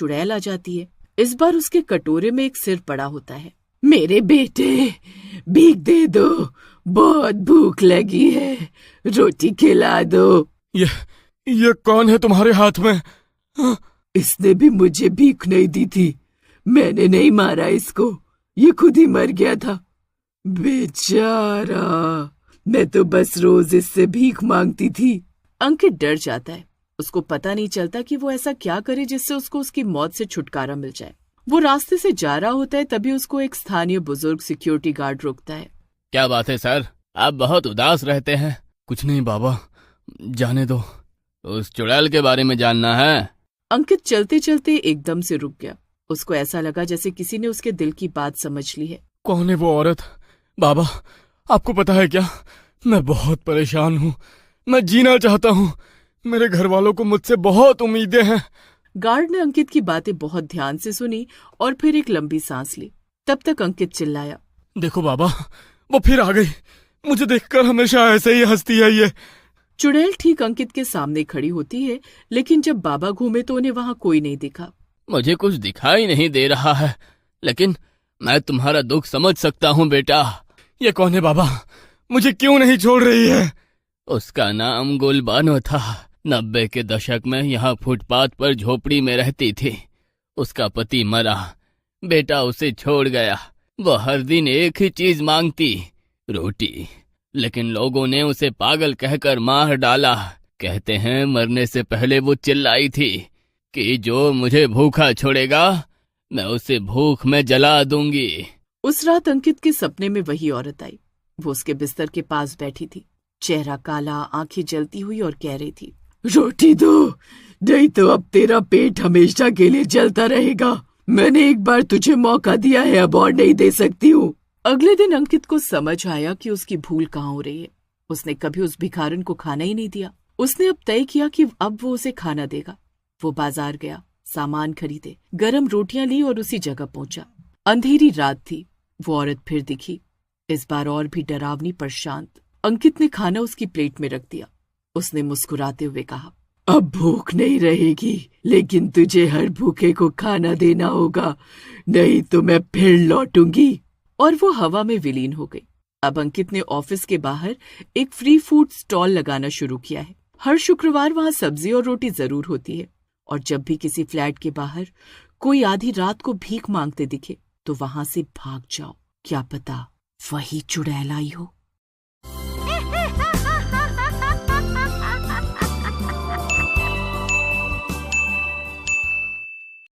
चुड़ैल आ जाती है। इस बार उसके कटोरे में एक सिर पड़ा होता है। मेरे बेटे, भीख दे दो, बहुत भूख लगी है, रोटी खिला दो। ये कौन है तुम्हारे हाथ में? इसने भी मुझे भीख नहीं दी थी, मैंने नहीं मारा इसको, ये खुद ही मर गया था। बेचारा, मैं तो बस रोज इससे भीख मांगती थी। अंकित डर जाता है। उसको पता नहीं चलता कि वो ऐसा क्या करे जिससे उसको उसकी मौत से छुटकारा मिल जाए। वो रास्ते से जा रहा होता है, तभी उसको एक स्थानीय बुजुर्ग सिक्योरिटी गार्ड रोकता है। क्या बात है सर, आप बहुत उदास रहते हैं। कुछ नहीं बाबा, जाने दो। उस चुड़ैल के बारे में जानना है? अंकित चलते चलते एकदम से रुक गया। उसको ऐसा लगा जैसे किसी ने उसके दिल की बात समझ ली है। कौन है वो औरत? बाबा, आपको पता है क्या, मैं बहुत परेशान हूँ, मैं जीना चाहता हूँ, मेरे घर वालों को मुझसे बहुत उम्मीदें हैं। गार्ड ने अंकित की बातें बहुत ध्यान से सुनी और फिर एक लंबी सांस ली। तब तक अंकित चिल्लाया, देखो बाबा, वो फिर आ गई, मुझे देखकर हमेशा ऐसे ही हंसती है ये। चुड़ैल ठीक अंकित के सामने खड़ी होती है, लेकिन जब बाबा घूमे तो उन्हें वहां कोई नहीं दिखा। मुझे कुछ दिखाई नहीं दे रहा है, लेकिन मैं तुम्हारा दुख समझ सकता हूँ बेटा। ये कौन है बाबा, मुझे क्यों नहीं छोड़ रही है? उसका नाम गुलबानो था। 90 के दशक में यहाँ फुटपाथ पर झोपड़ी में रहती थी। उसका पति मरा, बेटा उसे छोड़ गया। वो हर दिन एक ही चीज मांगती, रोटी। लेकिन लोगों ने उसे पागल कहकर मार डाला। कहते हैं मरने से पहले वो चिल्लाई थी कि जो मुझे भूखा छोड़ेगा मैं उसे भूख में जला दूंगी। उस रात अंकित के सपने में वही औरत आई। वो उसके बिस्तर के पास बैठी थी, चेहरा काला, आंखें जलती हुई, और कह रही थी, रोटी दो, नहीं तो अब तेरा पेट हमेशा के लिए जलता रहेगा। मैंने एक बार तुझे मौका दिया है, अब और नहीं दे सकती हूँ। अगले दिन अंकित को समझ आया कि उसकी भूल कहाँ हो रही है। उसने कभी उस भिखारन को खाना ही नहीं दिया। उसने अब तय किया कि अब वो उसे खाना देगा। वो बाजार गया, सामान खरीदे, गरम रोटियां ली और उसी जगह पहुंचा। अंधेरी रात थी। वो औरत फिर दिखी, इस बार और भी डरावनी पर शांत। अंकित ने खाना उसकी प्लेट में रख दिया। उसने मुस्कुराते हुए कहा, अब भूख नहीं रहेगी, लेकिन तुझे हर भूखे को खाना देना होगा, नहीं तो मैं फिर लौटूंगी। और वो हवा में विलीन हो गई। अब अंकित ने ऑफिस के बाहर एक फ्री फूड स्टॉल लगाना शुरू किया है। हर शुक्रवार वहां सब्जी और रोटी जरूर होती है, और जब भी किसी फ्लैट के बाहर कोई आधी रात को भीख मांगते दिखे तो वहां से भाग जाओ, क्या पता वही चुड़ैल आई हो।